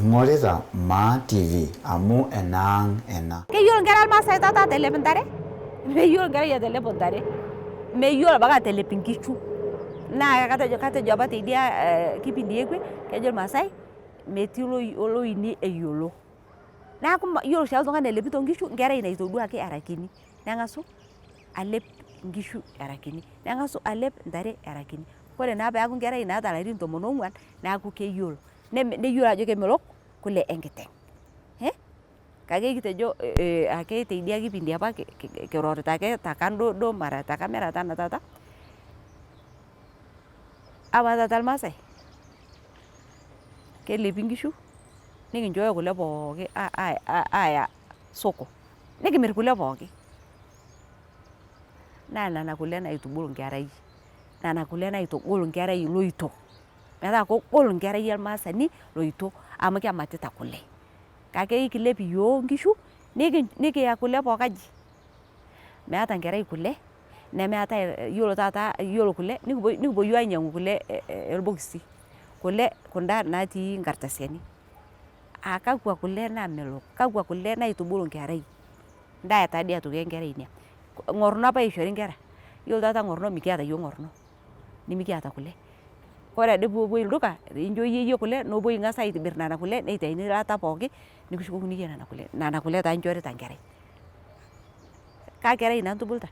Ingorita Maa TV amu enang ena. Keyiolo nkera Irmaasai taata atelep ntare, meyiolo nkerai atelep ntare, meyiolo abaki atelep nkishu. Naa katejo apa teidia kipindi ekwe, kejo Irmaasai metii oloini eyiolo. Neeku yiolo oshiake oltung'ani olepito nkishu, nkerai naitoduaki era kini. Neng'asu alep nkishu era kini, neng'asu alep ntare era kini. Kore naa peeku nkerai naata larin 14 neeku keyiolo. Neyiolo ajo kemelok kule enkiteng'. Kake kitejo ake teidia kipindi apa kirorita ake takando duo mara te kamera tana taata. Ama taata Irmaasai kelepi nkishu nikinchooyo kule pooki aaya soko nikimirr kule pooki. Naa nena kule naitubulu nkerai, nena kule naitubulu nkerai loito. Metaa kegol nkerai Ormaasani loito amu kematita kule. Kake ikilep iyiok nkishu nikiya kule pookaji. Meeta nkerai kule nemeetai yiolo taata yiolo kule nikipuo yiok ainyang'u kule irbokisi. Kule kunda natii nkardasini. Kakwa kule naamelok, kakwa kule naitubulu nkerai. Ndaa taadii aitoki enkerai ina. Ng'orno apa ishori nkera. Yiolo taata ng'orno mikiata yiok ng'orno nimikiata kule. Kore ade puupuoi ilduka incho yie kule nepuoi ng'as aitibirr nena kule neitaini lata pooki nikishukokini yie nena kule. Nena kule taa inchorita nkerai. Kaa kerai ina nitubuluta?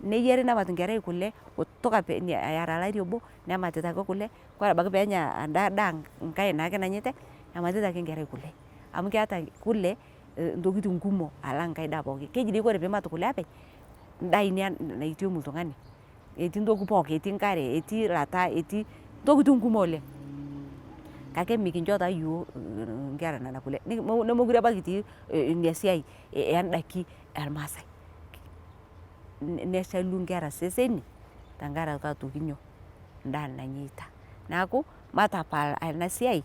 Neyiari nemat nkerai kule kutoka era lari obo nematita ake kule. Kore abaki peenya enda daa nkae naake nanyita ematita ake nkerai kule. Amu keeta kule ntokitin kumok alang nkae daa pooki. Keji dii kore piimat kule openy ndaa ina naitiemu oltung'ani. Etii ntoki pooki, etii nkare, etii lata, etii ntokitin kumok oleng. Kake mikincho taa yiok nkera nena kule. Nemokure apa kitii ina siai oondaiki Ormaasai. Neshalu nkera seseni tenkaraki aitoki nyoo, ndaa nanyeita. Neeku matapal ena siai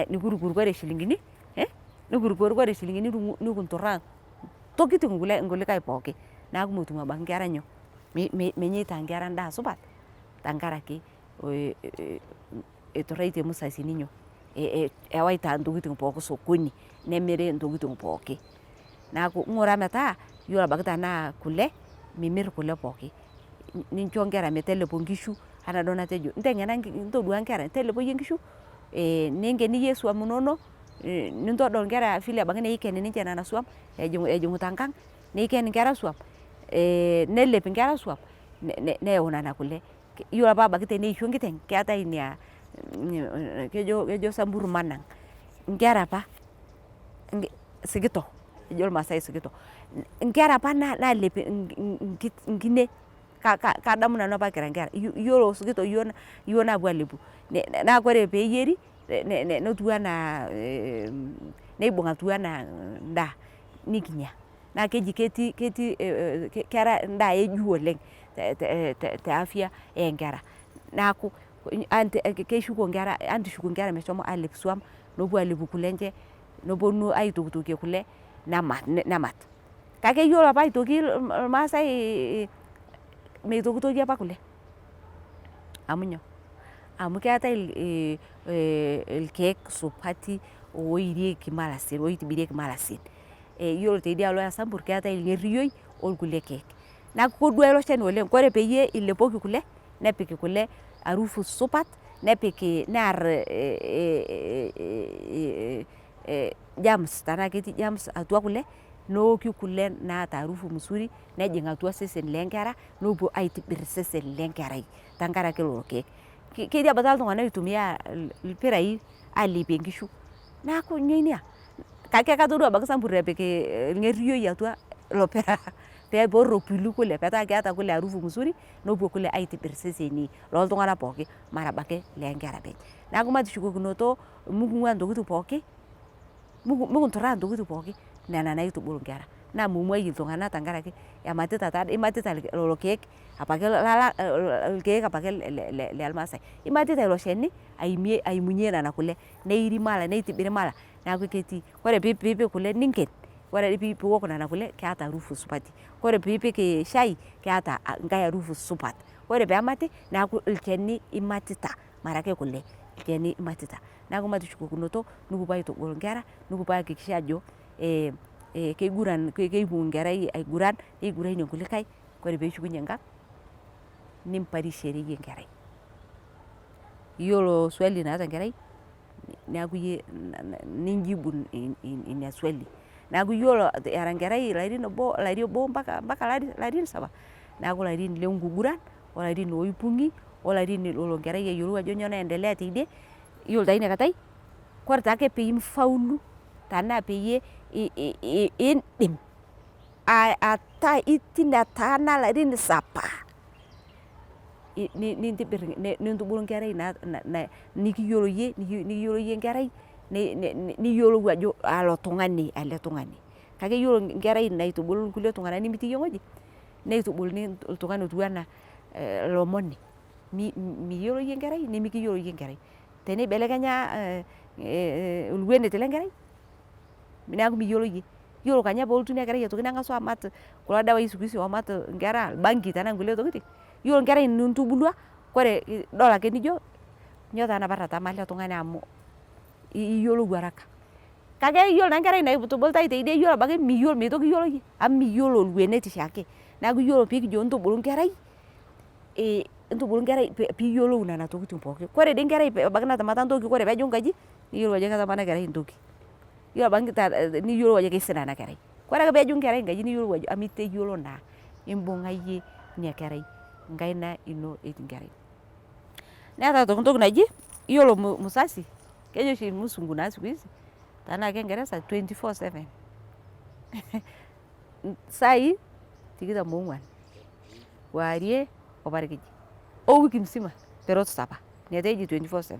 nikirukurukore shilingini, nikirukurukore shilingini nikinturraa ntokitin nkulikae pooki. Neeku metum abaki nkera nyoo, menyeita nkera ndaa supat tenkaraki eiturraitie musasini nyoo, ewaita ntokitin pooki sokoni nemiri ntokitin pooki. Neeku ng'ura metaa yiolo abaki tenaa kule mimirr kule pooki. Nincho nkera metelepo nkishu enaa duo natejo nteng'ena ntodua nkera telepo yie nkishu, ninken yie swam inono, nintodol nkera vile abaki neiken ninche nena swam ejing'ita nkang', neiken nkera swam, nelep nkera swam neyau nena kule. Yiolo apa abaki teneisho nkiteng' keetai ina kejo sambur manang'. Nkera apa sikito, ejo Irmaasai sikito. Nkera apa naalep nkine. Kadamu nanu apa kira nkera. Yiolo sikito yiok naapuo aalepu. Naa kore peeyieri netiu enaa neibung' atiu enaa ndaa nikinya. Naa keji ketii kera ndaa ejuu oleng te afya eenkera. Neeku keshuko nkera antushuku nkera meshomo aalep swam nepuo aalepu kule enche, neponu aitokitokie kule nemat. Kake yiolo apa aitoki Irmaasai meitokitokie apa kule. Amu nyoo, amu keetai irkeek supati oirieki malasin, oitibirieki malasin. Yiolo teidialo esambur keetai irng'errioi orkulie keek. Neeku kodua ilo shani oleng. Kore peyie ilepoki kule nepik kule arufu supat, nepik nearr germs tenaa ketii germs atua kule, neoki kule naata arufu mzuri nejing' atua sesen lenkera nepuo aitibirr sesen lenkerai tenkaraki lelo keek. Ketii abaki taa iltung'anak oitumia ilpirai aalepie nkishu. Neeku nyoo ina? Kake katodua abaki sambur epik irng'errioi atua ilo pira peerropilu kule petaa keeta kule arufu mzuri nepuo kule aitibirr seseni looltung'anak pooki mara abaki leenkera openy. Neeku matishukokinoto miking'ua ntokitin pooki, mikinturraa ntokitin pooki nena naitubulu nkera. Naa memuai iltung'anak tenkaraki ematita taadii imatita lelo keek apake irkeek apake lormaasai. Imatita ilo shani aimunyie nena kule neiri mala neitibiri mala. Neeku ketii kore piipik kule ninken, kore ade piiwok nena kule keeta arufu supati. Kore piipik shai keeta nkae arufu supat. Kore peemati neeku ilchani imatita mara ake kule, ilchani imatita. neeku matishukokinoto nikipuo aitubulu nkera nikipuo ayakikisha ajo keibung enkerai aiguran neiguranie nkulikae kore peeshukunye nkang nimparishereyie enkerai. Iyiolo swali naata enkerai neeku iyie ninjibu ina swali. Neeku iyiolo era enkerai ilarin obo mpaka larin 7 neeku ilarin lenkiguran olarin loipung'i olarin lolo enkerai ayiolou ajo nyoo naendelea teidie. Iyiolo taa inakatai kore taake piifaulu tenaa peyie iindim ataa itii netaana larin 7 nintubulu enkerai nikiyiolo iyie enkerai niyiolou ajo alo tung'ani ele tung'ani. Kake iyiolo enkerai naitubulu nkulie tung'anak nemitii iyie ng'oji neitubuluni oltung'ani otiu enaa lomoni miyiolo iyie enkerai nemikiyiolo iyie enkerai. Teneibelekenya olwuenet lenkerai neeku miyiolo iyie. Iyiolo kenya peelotu ina kerai aitoki neng'asu amat kulo dawai siku hizi oomat nkera bangi tenaa nkulie tokiting. Iyiolo enkerai nintubulua kore idol ake nijo nyoo taa napa natama ele tung'ani amu iyiolou araka. Kake iyiolo naa enkerai naitubulutai teidie iyiolo abaki mitoki iyiolo iyie amu miyiolo olwuenet shaake. Neeku iyiolo piikijo intubulu nkerai piiyiolou nena tokiting pookin. Kore dii enkerai ebaiki natamata ntoki kore peejing nkaji niyiolou ajo ketama ena kerai ntoki. Iyiolo abaki niyiolou ajo keisina ena kerai. Kore ake peejing nkerai nkaji niyiolou ajo amu itayiolo naa imbung'a iyie ina kerai nkaina ino etii nkerai. Neeta aitoki ntoki naji iyiolo musasi kejo oshi irmusungu naa siku hizi tenaa kingeresa 24/7 saai 24 warie oparkijij owiki msima mperot 7 ina taa eji 24/7.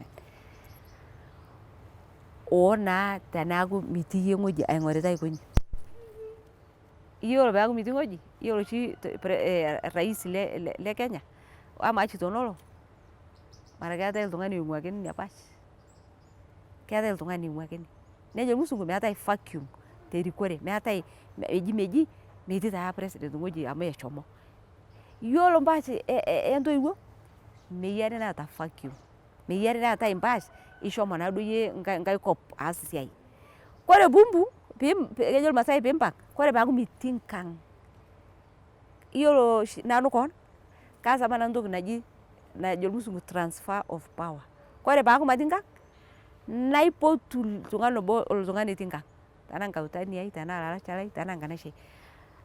Naa teneeku mitii iyie ng'oji aing'orita aikonyi. Iyiolo peeku mitii ng'oji iyiolo oshi rais le Kenya ama Ashton Oloo mara keetae oltung'ani oing'uakini ina pash. Keetae oltung'ani oing'uakini. Nejo irmusungu meetae vacuum terikore eji metii taa president ng'oji amu eshomo. Iyiolo mpaash entoiwuo meyiari neeta vacuum. Meyiari neetae mpaash ishomo naaduo iyie nkae kop aas esiai. Kore piimpung kejo irmaasai piimpang kore peeku mitii nkang iyiolo nanu koon kaas apa nanu ntoki najo irmusungu transfer of power. Kore paaku matii nkang naipotu oltung'ani obo oltung'ani otii nkang tenaa nkautani ai tenaa olalashe lai tenaa nkanashe ai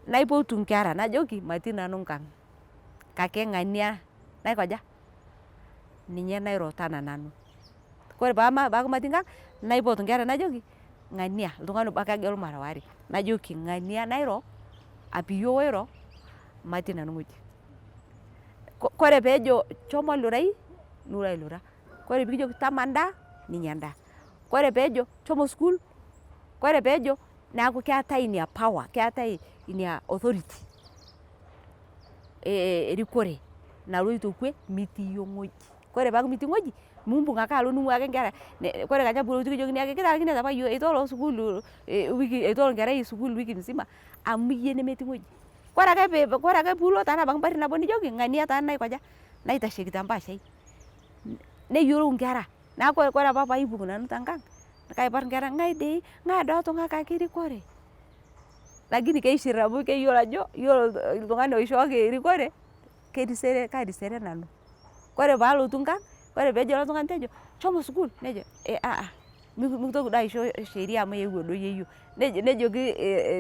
naipotu nkera najoki matii nanu nkang kake ng'ania naikaja ninye nairotana nanu. Kore paaku matii nkang naipotu nkera najoki ng'ania oltung'ani obo ake agelu mara 2 najoki ng'ania nairo apiyu oiro matii nanu ng'oji. Kore peejo shomo lurai nilo ailura. Kore pikijoki tama ndaa ninya ndaa. Kore peejo shomo school kore peejo neeku keetae ina power keetae ina authority erikore naloito kwe mitii iyie ng'oji. Kore peeku mitii ng'oji miimpung ake alo ning'uaki nkera. Kore kenya piilotu kijokini ake kitaalakine apa yiok itoolo sukuul itoolo nkerai sukuul wiki msima amu iyie nemetii ng'oji. Kore ake piilo tenaa abaki mpari nabo nijoki ng'ania taa naikaja naitasheki tempaash ai neyiolou nkera. Neeku kore apa paipung nanu tenkang kaipar nkera ng'ae dei ng'ae doo tung'akaki rikore. Lakini keishir amu keyiolo ajo iyiolo oltung'ani oishooki erikore karisere nanu. Kore paalotu nkang kore peejo ilo tung'ani tejo shomo sukuul nejo mikitoki duo aisho sheria amu eewuo doi yeyio. Nejoki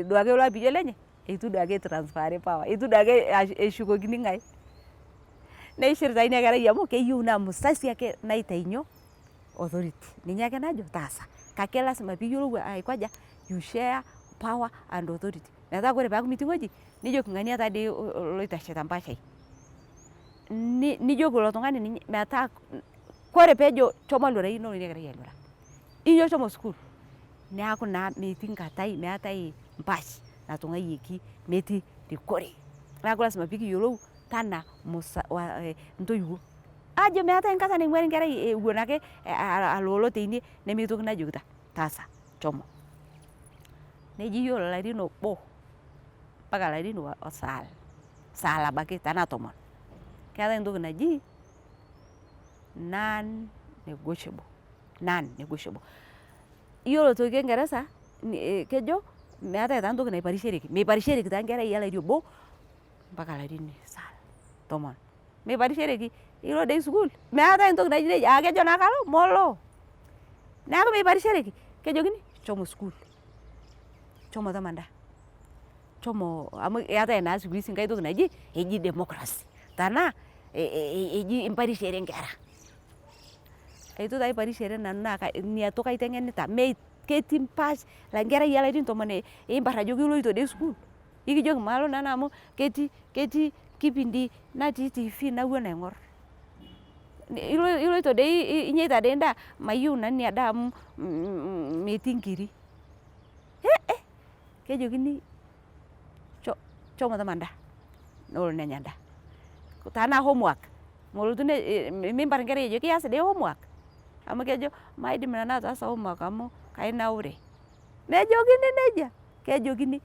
duake ilo apiyo lenye eitu duake eitransfari power eitu duake eshukokini ng'ae. Neishir taa ina kerai amu keyieu naa musasi ake naitai nyoo authority. Ninye ake najo taasa. Kake lasima piiyiolou aikaja you share power and authority. Metaa kore peeku mitii ng'oji nijoki ng'ania taa dii loitashe tempaash ai. Nijoki ilo tung'ani metaa kore peejo shomo lurai nelo ina kerai ailura. Ijo shomo sukuul neeku naa metii nkatai meetae mpaash natung'ayieki metii rikore. Neeku lasima piikiyiolou tana ntoiwuo ajo meetae nkata naing'uari nkerai ewuon ake aloolo teine nemetii toki najokita taasa shomo. Neji iyiolo larin obo mpaka larin saal abaki tenaa 10 keetae ntoki naji non negotiable. naan negotiable. Iyiolo aitoki Engeresa kejo meetae taa entoki naiparishereki, meiparishereki taa Enkerai olarin obo mpaka larin 10. Meiparishereki ilo doi sukuul meetae entoki naji nejia, kejo naa kalo molo. Neeku meiparishereki kejokini shomo sukuul, shomo tamanda, shomo amu eetae naa siku hizi enkae toki naji eji democracy tenaa eji imparishere Nkera. Eitu taa aiparishere nanu naa ina toki aiteng'enita ketii mpaash laa Enkerai olarin 10 iimpar ajoki iloito doi sukuul ikijoki malo nanu amu ketii kipindi natii TV nawuo aing'orr. Iloito doi inyeita doi endaa mayieu nanu ina daa amu metii nkiri. Kejokini shomo tamanda nelo nenya endaa. Tenaa homework molotu mimpar Enkerai ajoki iyas doi homework amu kejo maidim nanu ataasa homework amu kainaure. Mejokini nejia, kejokini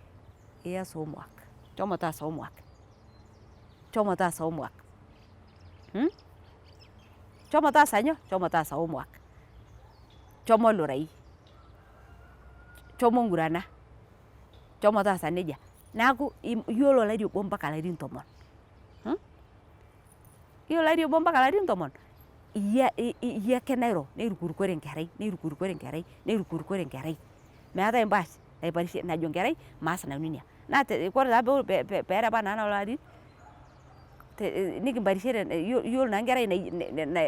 iyas homework, shomo taasa homework, shomo taasa homework. Shomo taasa nyoo? Shomo taasa homework. Shomo lurai, shomo ngurana, shomo taasa nejia. Neeku iyiolo olari obo mpaka larin 10. Iyiolo olari obo mpaka larin 10 iyie ake nairo neirukurukore Enkerai, neirukurukore Enkerai, neirukurukore Enkerai. Meetae mpaash najo Enkerai maas nanu ina. Naa kore taa peerepaa naa lelo arin nikimparishore iyiolo naa Enkerai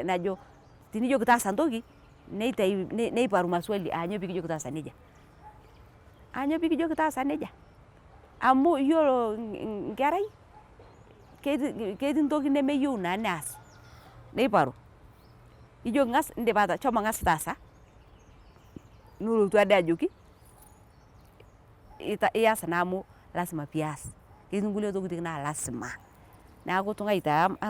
najo tenijoki taasa entoki neiparu maswali aanyo piikijoki taasa nejia. Aanyo piikijoki taasa nejia. Amu iyiolo Enkerai ketii ntoki nemeyieu naa neas, neiparu. Ijoki ng'as shomo ng'as taasa nilotu ade ajoki iyas naa amu lasima pias. Ketii nkulie tokitin naa lasima. Neeku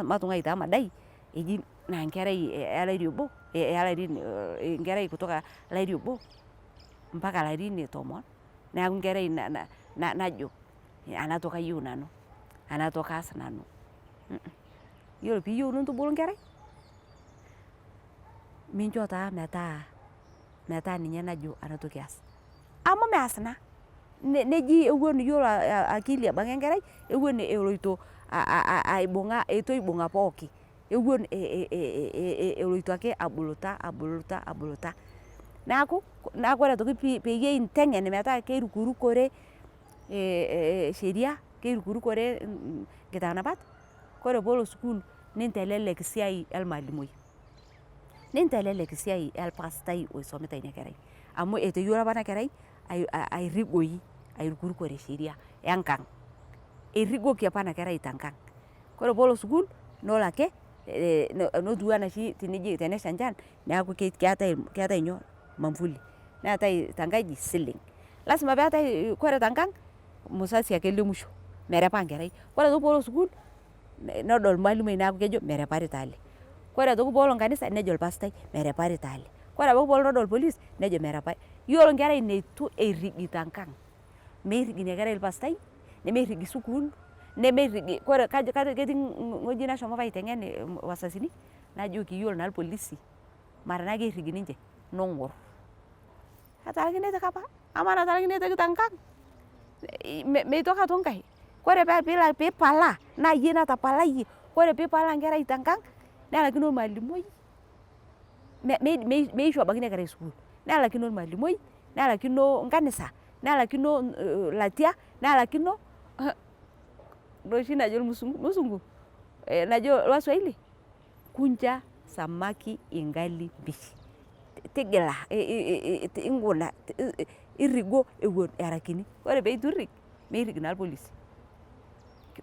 matung'ai taa madai eji naa Enkerai olari obo Enkerai kutoka lari obo mpaka larin 10 neeku Enkerai najo ena toki ayieu nanu, ena toki aas nanu. Iyiolo piiyieu nintubulu Enkerai mincho taa metaa ninye najo ena toki aas. Amu meas naa. Neji ewuon iyiolo akili ebaki Enkerai ewuon eloito aibung'a eitu eibung'a pooki. Ewuon eloito ake abuluta. Neeku ore aitoki peyie inteng'en metaa keirukurukore sheria, keirukurukore nkitanapat, kore peelo sukuul nintelelek siai ormalimui. Nintelelek siai orpastai oisomita ina Kerai. Amu etayiolo apa ina Kerai airigoi airukurukore sheria enkang'. Erigoki apa ina Kerai tenkang'. Kore peelo sukuul nelo ake netiu enaa oshi tenesha enchan neeku keetae nyoo manvuli. Neetae tenkaji ceiling. Lasima peetae kore tenkang' mzazi ake le musho merepaa Enkerai. Kore aitoki peelo sukuul nedol ormalimui neeku kejo mereparita ale. Kore aitoki peelo kanisa nejo orpastai mereparita ale. Kore aitoki peelo nedol police nejo merepai. Iyiolo Enkerai neitu erigi tenkang'. Meirigi ina Kerai orpastai, nemeirigi sukuul, nemeirigi ketii ng'oji nashomo apa aiteng'en wazazini najoki iyiolo naa irpolisi mara naa keirigi ninche nong'orr. Etarakinote apa amaa natarakinote tenkang'? Meitoki aitoki nkae. Kore piipalaa naa iyie natapalayie. Kore piipalaa Enkerai tenkang' nelakino ormalimui meishu abaki ina Kerai sukuul. Nelakino ormalimui, nelakino nkanisa, nelakino latia, nelakino oshi najo irmusungu najo waswahili kunja samaki ingali mbichi. Tigila inguna irigo ewuon era kini. Kore peitu irig meirig naa irpolisi.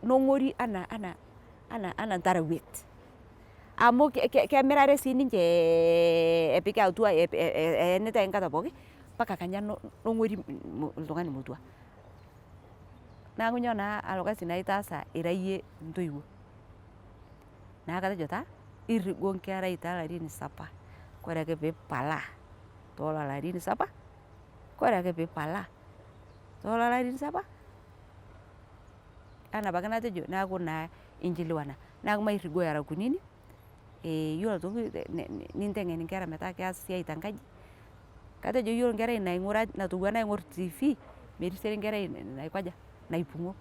Nong'ori anaa ntarawet. Amu kemirare sii ninche epiki atua eenitae enkata pooki mpaka kenya nong'ori oltung'ani motua. Neeku nyoo naa ilo kasi naa itaasa ira iyie ntoiwuo. Neeku katejo taa irigo Enkerai toolarin 7. Kore ake piipalaa toolelo arin 7, kore ake piipalaa toolelo arin 7 enaa apake natejo neeku naa inchiliwana. Neeku mairigo era kunini Yiolo aitoki ninteng'en inkera metaa keas siai tenkaji, katejo yiolo enkerai natiu enaa aing'orr TV merisiore enkerai naikaja, naipung'o.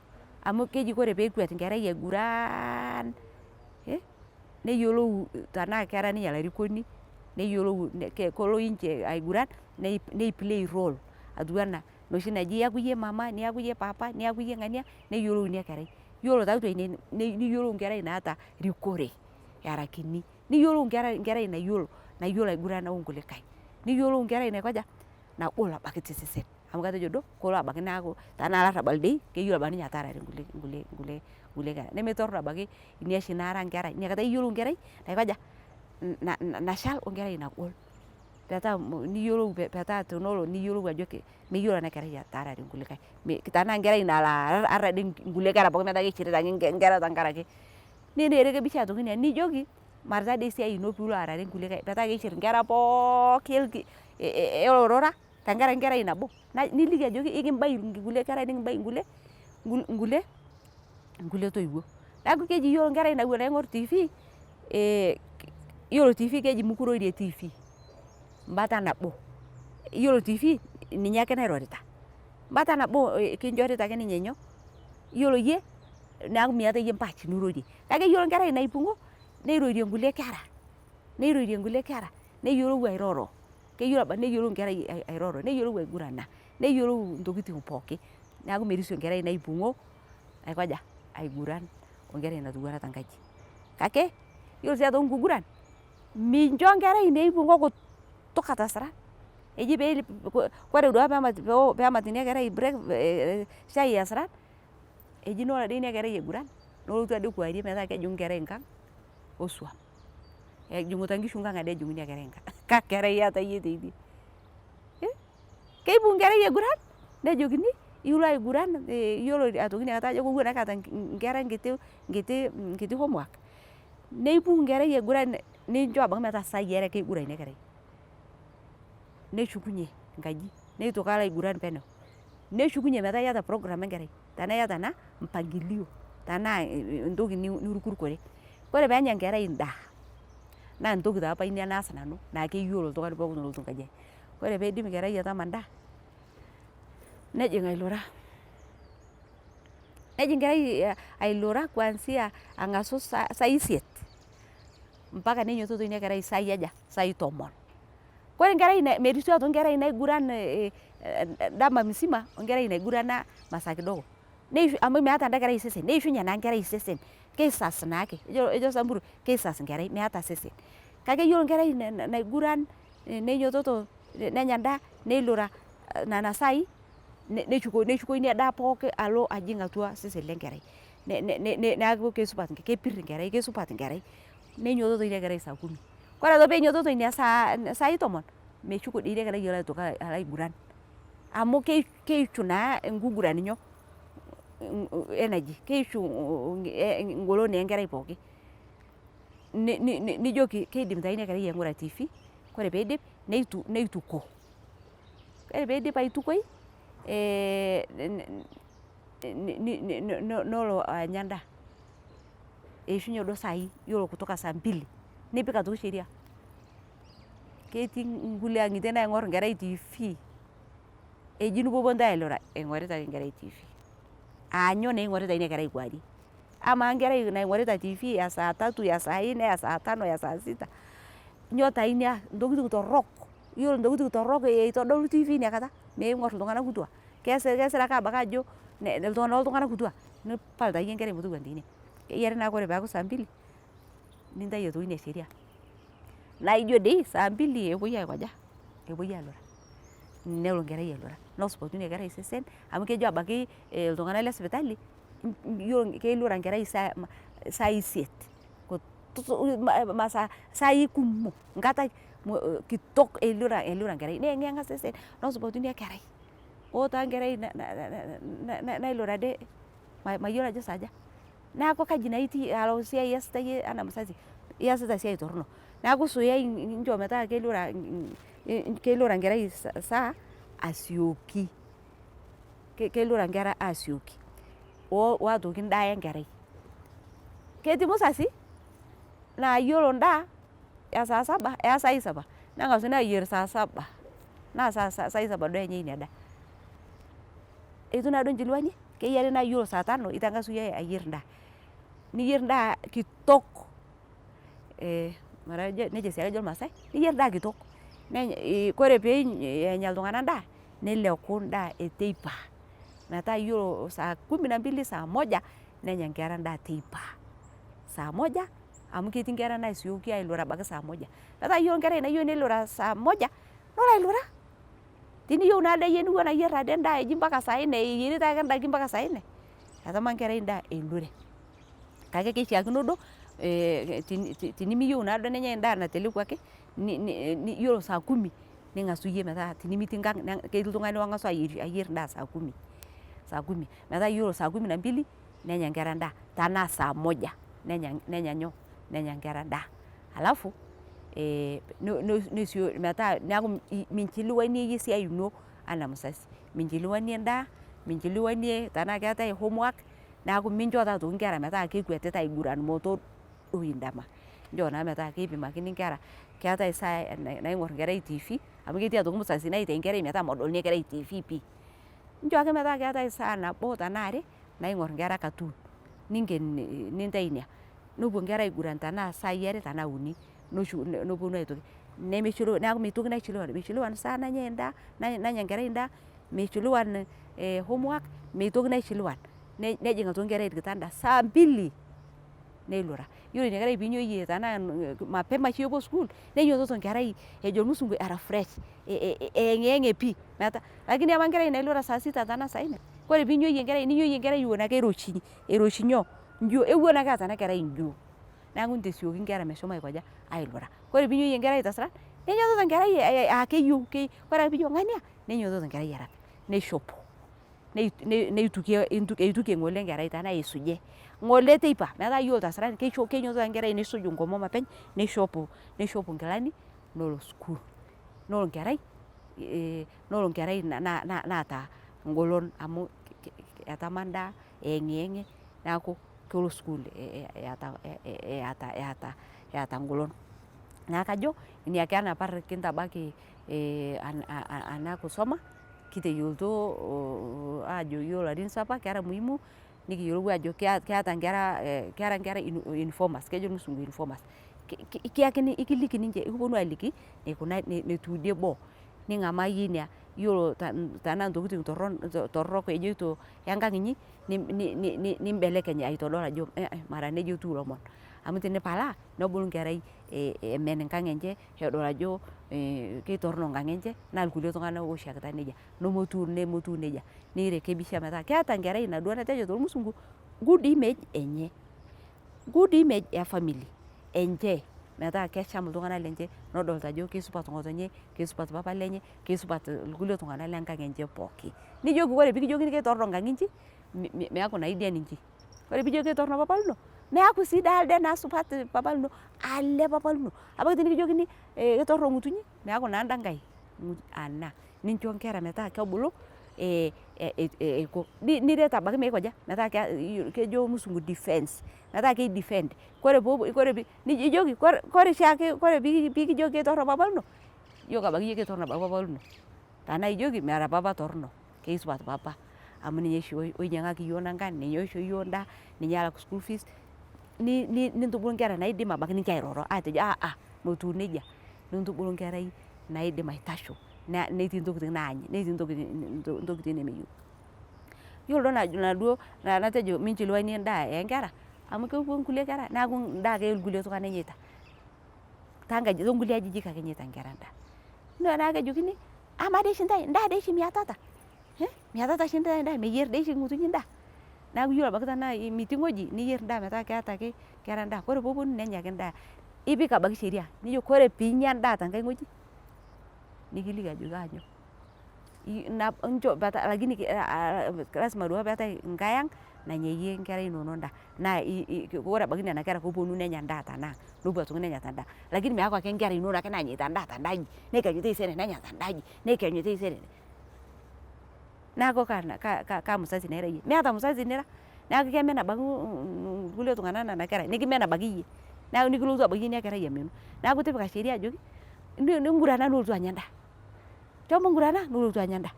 Amu keji kore peekwet enkerai aiguran neyiolou tenaa kera ninye olarikoni, neyiolou kelo ninche aiguran nei play role atiu enaa noshi naji iaku iyie mama niaku iyie papa niaku iyie ng'ania neyiolou ina kerai. Yiolo tiatua ine niyiolou enkerai naata rikore era kini, niyiolou enkerai nayiolo aigurana onkulikae, niyiolou enkerai naikaja, nagol abaki tosesen. Amu katejo duo kelo abaki neeku tenaa olarrabal dii keyiolo abaki ninye ataarare nkulie kera. Nemitorro abaki ina oshi naara nkera, inakata iyiolou enkerai naikaja, nashal onkerai nagol. Niyiolou petaa tenelo niyiolou ajo meyiolo ena kerai ataarare nkulikae. Tenaa enkerai nalo aarr dii nkulie kera pookin metaa kishirita ake nkera tenkaraki, nirekebisha aitoki ina nijoki mara dii esiai ino piilo aarare nkulikae petaa kiishirr nkera pookin elorora tenkaraki nkerai nabo. Niliki ajoki ikimbai nkulie kera nikimbai nkulie toiwuo. Neeku keji yiolo enkerai nawuon aing'orr TV, yiolo TV keji mikirorie TV mbata nabo. Yiolo TV ninye ake nairorita, mbata nabo kinchorita ake ninye nyoo, yiolo iyie neeku miata iyie empach nirorie. Kake yiolo enkerai naipung'o neirorie nkulie kera, neyiolou airoro, neyiolou enkerai airoro, neyiolou aigurana, neyiolou intokiting pookin. Neeku merisio enkerai naipung'o aikaja, aiguran onkerai natiu enaa tenkaji. Kake yiolo sii aitoki nkiguran mincho enkerai meipung'o kutuk atasira. Eji kore duo peemat ina kerai shai esirat, eji nelo ade ina kerai aiguran nelotu ade kewarie metaa kejing'u enkerai nkang osuam. Ejing'ita nkishu nkang ade ejing'u ina kerai nkang. Kaa kerai iyata iyie teidie? Keipung enkerai aiguran nejokini ilo aiguran, yiolo aitoki inakata ajo kowuon ake eeta nkera nkiti homework, neipung enkerai aiguran nincho abaki metaa saai are keiguran ina kerai. Neshukunye nkaji neitoki alo aiguran penyo. Neshukunye metaa iyata program enkerai, tenaa iyata naa mpangilio, tenaa entoki nirukurukore. Kore peenya enkerai endaa naa entoki taa apa ina naas nanu naa keyiolo oltung'ani pookin olotu nkaji ai. Kore peidip enkerai atama endaa nejing ailura. Nejing enkerai ailura kuanzia ang'asu saa isiet mpaka neinyototo ina kerai saai aja, saai tomon. Kore enkerai merisio aitoki enkerai naiguran dama mzima onkerai naigurana masaa kidogo. Amu meeta enda kerai sesen, neishunye naa enkerai sesen, keisas naake. Ejo Samburu keisas enkerai meeta sesen. Kake yiolo enkerai naiguran neinyototo nenya endaa neilura nena saai neshuko ina daa pookin alo ajing atua sesen lenkerai. Neeku keisupat, kepirr enkerai, keisupat enkerai. Neinyototo ina kerai saa kumi. Kore aitoki peinyototo ina saai tomon, meshuko dii ina kerai alo aitoki alo aiguran. Amu keishu naa enkiguran nyoo, energy, keishu engolon enkerai pookin. Nijoki kiidim taa ina kerai aing'ura TV, kore peidip neituko. Kore peidip aitukoi nelo anya endaa. Eishunye duo saai yiolo kutoka saa mbili nipik aitoki sheria. Ketii nkulie ang'itie naing'orr enkerai TV eji nipuopuo ntae ailura eing'orita ake enkerai TV. Aanyo naa eing'orita ina kerai kewarie. Amaa enkerai naing'orita TV ya saa tatu, ya saa nne, ya saa tano, ya saa sita, nyoo taa ina ntokiting torrok. Yiolo ntokiting torrok eitodolu TV inakata meing'orr iltung'anak kituak. Kesir ake abaki ajo iltung'anak kituak. Nipal taa iyie enkerai metowuan teine. Keyiari naa kore peeku saa mbili nintai aitoki ina sheria. Naa ijo dii saa mbili epuoi aikaja, epuoi ailura. Nelo enkerai ailura. Nesupatu ina kerai sesen amu kejo abaki iltung'anak le sipitali yiolo keilura enkerai saai isiet. Saai kumok, nkata kitok eilura enkerai. Neyeng'iyeng'a sesen nesupatu ina kerai. Oo taa enkerai nailura ade mayiolo ajo saaja. Neeku kaji naa itii alo siai iasita iyie enaa mzazi, iasita esiai torrono. Neeku suyai inchoo metaa keilura enkerai saa asioki. Keilura nkera asioki. Wo aitoki ndaa enkerai. Ketii musasi naa yiolo ndaa esaai saba neng'asuni aayier saa saba naa saai saba duo enyai ina daa. Etiu naa duo nchiliwani keyiari naa yiolo saa tano itang'asuni aayier ndaa, niyier ndaa kitok nejia siake ejo irmaasai niyier ndaa kitok. Kore pee enya iltung'anak ndaa neleku ndaa eteipa metaa yiolo saa 12 saa moja nenya nkera ndaa teipa. Saa moja amu ketii nkera naasioki ailura abaiki saa moja. Metaa yiolo nkerai nayieu nilura saa moja nelo ailura. Teniyieu naa ade iyie niwuon ayier ade ndaa eji mpaka saa 4 eyierita ake ndaiki mpaka saa 4 etama nkerai ndaa eilure. Kake keishiakino duo tenimiyieu naa duo nenyai ndaa natelekuaki yiolo saa 10 ning'asu iyie metaa tenimitii nkang' ketii oltung'ani ong'asu ayierr ndaa saa 10 metaa yiolo saa 12 nenya nkera ndaa tenaa saa moja nenya nyoo? Nenya nkera ndaa. Alafu metaa neeku minchiliwanie iyie esiai ino enaa mzazi. Minchiliwanie ndaa, minchiliwanie tenaa keetae homework neeku mincho taa aitoki nkera metaa kekwetita aiguran metodoi ndama. Nchoo naa metaa keipimakini nkera, keetae saa naing'orr nkerai TV amu ketii aitoki mzazi naita nkerai metaa medol ina kerai TV pii. Nchoo ake metaa keetae saa nabo tenaa are naing'orr nkera cartoon ninken nintai ina nepuo nkera aiguran tenaa saai are tenaa uni neponu aitoki neeku mitoki naishiliwan saa nanyai endaa nanya enkerai ndaa, meishiliwan homework mitoki naishiliwan. Nejing aitoki nkera orkitanda saa 2 neilura. Yiolo ina kerai piinyo iyie tenaa mapema oshi epuo sukuul neinyototo nkerai ejo irmusungu era fresh eyeng'iyeng'e pii lakini ama nkerai nailura saa 6 tenaa saa 4 kore piinyo iyie enkerai ewuon ake eiroshi nyoo? Njuo ewuon ake eeta ena kerai njuo. Neeku ntesioki nkera meshomo aikaja? Ailura. Kore piinyo iyie enkerai aitasidan neinyototo nkerai aa keyieu kore ake piijo ng'ania neinyototo nkerai araka neishopo eitukie ng'ole nkerai tenaa eisuje ng'ole teipa metaa yiolo itasidan keinyototo ake nkerai neisuj nkomom openy neishopo nkilani nelo sukuul. Nelo nkerai naata ngolon amu etama ndaa eyeng'iyeng'e neeku kelo sukuul eeta ngolon. Neeku kajo ina ake enapar kintabaki ena kisoma kiteyiolito aajo yiolo larin sapa kera muhimu nikiyiolou aajo keeta nkera informers kejo irmusungu informers. Ikiliki ninche ikiponu aaliki netuudie boo ning'amaa iyie ina yiolo tenaa ntokiting torrok ejoito enkang' inyi nimbelekeny aitodol ajo mara nejia etiu ilomon amu tinipalaa nebulu nkerai emen nkang' enche edol ajo keitorrono nkang' enche naa irkulie tung'anak ooshiakita nejia nemetiu nejia nirekebisha metaa keeta nkerai ina duo natejo tormusungu good image enye, good image e family enche metaa kesham iltung'anak lenche nedolta ajo keisupat ng'otonye, keisupat papa lenye, keisupat irkulie tung'anak lenkang' enche pooki. Nijoki kore pikijokini keitorrono nkang' inchi meeku naa idia ninchi. Kore piijo keitorrono papa lino meeku sii daa alde naa supat papa lino ale papa lino. Abaiki tenikijokini keitorrono ng'utunyi meeku naa enda nkae ana. Nincho nkera metaa kebulu niret abaiki meikoja metaa kejo irmusungu defense metaa keidefend. Kore nijoki kore shaake kore piikijoki keitorrono papa lino ijoki abaiki iyie keitorrono abaki papa lino. Tenaa ijoki mera papa torrono keisupat papa amu ninye oshi oinyang'aki iyiok nankan, ninye oisho iyiok ndaa, ninye olak school fees nintubulu nkera naidim abaiki ninche airoro atejo metiu nejia. Nintubulu nkerai naidim aitasho netii ntokiting naany netii ntokiting nemeyieu. Yiolo duo natejo minchiliwanie ndaa enkera amu kepuo nkulie kera neeku ndaa ake orkulie tung'anak enyeita. Tonkulie ajijik ake enyeita nkera ndaa. Naa kejokini amaa dii oshi ntae ndaa dii oshi miatata. Miatata oshi ntae ndaa meyierr dii oshi ng'utunyi ndaa. Neeku yiolo abaiki tenaa mitii ng'oji niyierr ndaa metaa keeta ake nkera ndaa. Kore peeponu nenya ake ndaa. Ipik abaiki sheria nijo kore piinya ndaa tenkae ng'oji nikiliki ajoki aanyo. Lakini lasima duo peetae nkae ang' nanyayie nkera inonok ndaa. Naa kore abaiki nena kera keponu nenya ndaa tenaang' nepuo aitoki nenya tendaa. Lakini meeku ake nkera inonok ake naanyita ndaa tendaaji nekenyu taisere nenya tendaaji nekenyu taisere. Neeku kaa mzazi naa ira iyie? Meeta mzazi nira. Neeku kemen abaiki irkulie tung'anak nena kera nikimen abaiki iyie. neeku nikilotu abaiki ina kerai omeno. Neeku tipika sheria ajoki ningurana nolotu anya endaa, shomo ngurana nolotu anya endaa.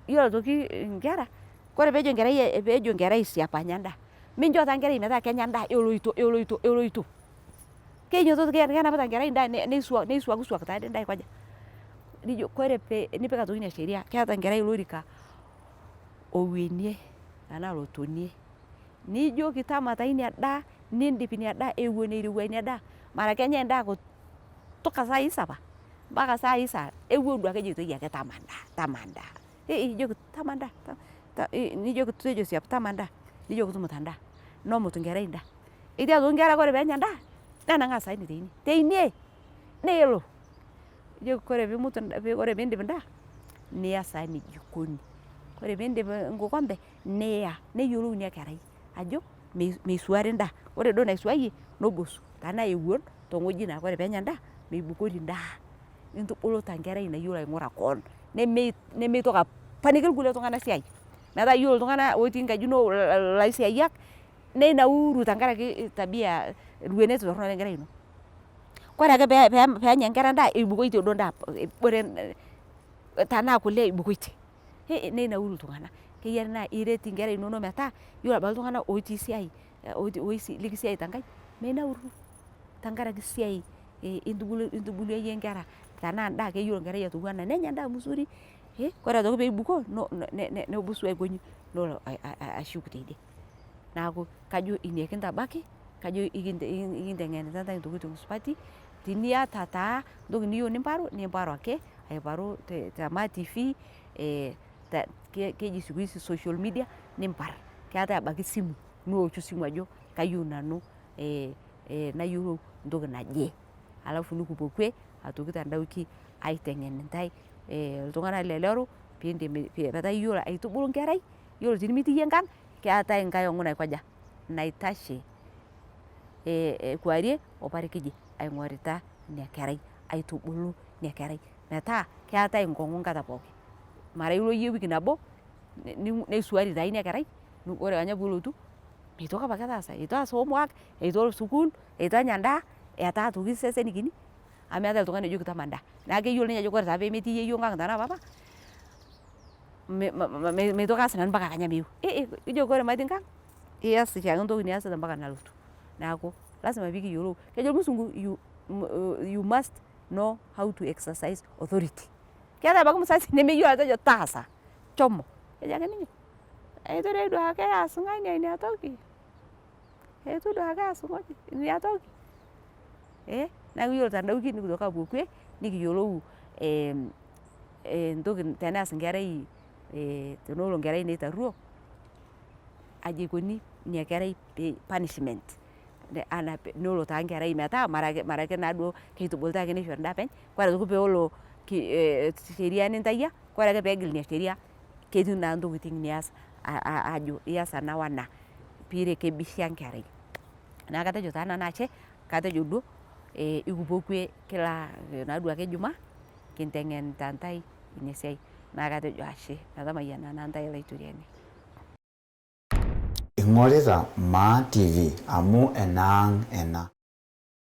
Yiolo aitoki nkera, kore peejo enkerai siapa anya endaa, mincho taa enkerai metaa kenya endaa eloito. Keinyototo kenapita enkerai endaa neisuakisuak taadoi endaa aikoja. Nijo kore nipik aitoki ina sheria, keeta enkerai olorika owenie anaa lotonie, nijoki tamata ina daa, niindip ina daa ewuon eirewua ina daa, mara kenyai endaa kutoka saai saba mpaka saai saa ewuon duake ejitoi ake tama endaa. Ijoki tama endaa, nijoki tejo siapa tama endaa, nijoki tumuta endaa, nomut enkerai endaa. Etii aitoki nkera kore peenya endaa nenang'aa saani teine neelo. Ijoki kore piindip endaa niya saani jikoni, kore piindip nkikombe niya, neyiolou ina kerai ajo meisuari endaa, ore duo naisuayie nobosu tenaa ewuon teng'oji naa kore peenya endaa meibukori endaa. Intubuluta enkerai nayiolo aing'ura koon, nemeitoki apaniki irkulie tung'anak siai. Metaa yiolo iltung'anak otii nkaji ino laisiayiak neinauru tenkaraki tabia lwuenet torrono le nkerai ino. Kore ake peenya nkera endaa eibukoitie duo endaa bore tenaa kule eibukoitie, neinauru iltung'anak. Keyiari naa iret inkera inono metaa yiolo abaki iltung'anak otii siai likisiai tenkaji meinauru tenkaraki siai intubuluayie nkera. Tenaa endaa ake eyiolo enkerai atiu enaa nenya endaa mzuri, kore aitoki peibukoo nobosu aikonyi nolo ashuk teidie. Neeku kajo ine kintabaki, kajo ikinteng'enita ntae ntokiting supati, tiniata taa ntoki niyieu nimparu ake aiparu te mativi, keji siku hizi social media nimpar. Keetae abaki simu, niwoshu simu ajo kayieu nanu nayiolou ntoki naje. Alafu nikipuo kwe aitoki tenda wiki aiteng'en ntae iltung'anak leleru metaa iyiolo aitubulu nkerai, yiolo tinimitii yie nkang keetae nkae ong'u naikoja naitashe kuarie oparikiji aing'orita ina kerai, aitubulu ina kerai metaa keetae nkong'u nkata pooki. Mara ilo yie ewiki nabo neisuari taa ina kerai, ore kenya piilotu meitoki apake taasa, eitu eas homework, eitu elo sukuul, eitu enya endaa, etaa aitoki sesen kini amu meetae oltung'ani ojoki tama endaa. Neeku keyiolo ninye ajo kore taa pemetii yeyio nkang tenaa papa meitoki aas nanu mpaka kenya meeu. Ijoki kore matii nkang iyas oshiake ntoki niasita mpaka nalotu. Neeku lazima pikiyiolou, kejo irmusungu you must know how to exercise authority. Keetae abaki msasi nemeyiolo atejo taasa, shomo, kejo ake ninye eitu doi duake eas ng'ania ina toki, eitu duake eas ng'oji ina toki. Neeku yiolo tenda wiki nikitoki apuo kwe nikiyiolou ntoki teneas nkerai tenelo nkerai neitarruo, aji ikoni ina kerai punishment nelo taa nkerai metaa mara ake naaduo keitubulutai ake neishori ndaa openy, kore aitoki peelo sheria nintayia, kore ake peegil ina sheria ketii naa ntokiting nias ajo ias ena wena piirekebisha enkerai. Neeku katejo taa nanu ashe, katejo duo ikipuo kwe kila naaduake jumaa kinteng'enita ntae ina siai. Naa katejo ashe metamayiana naa ntae ilaitoriani. Ing'orita MAA TV amu enaang' ena.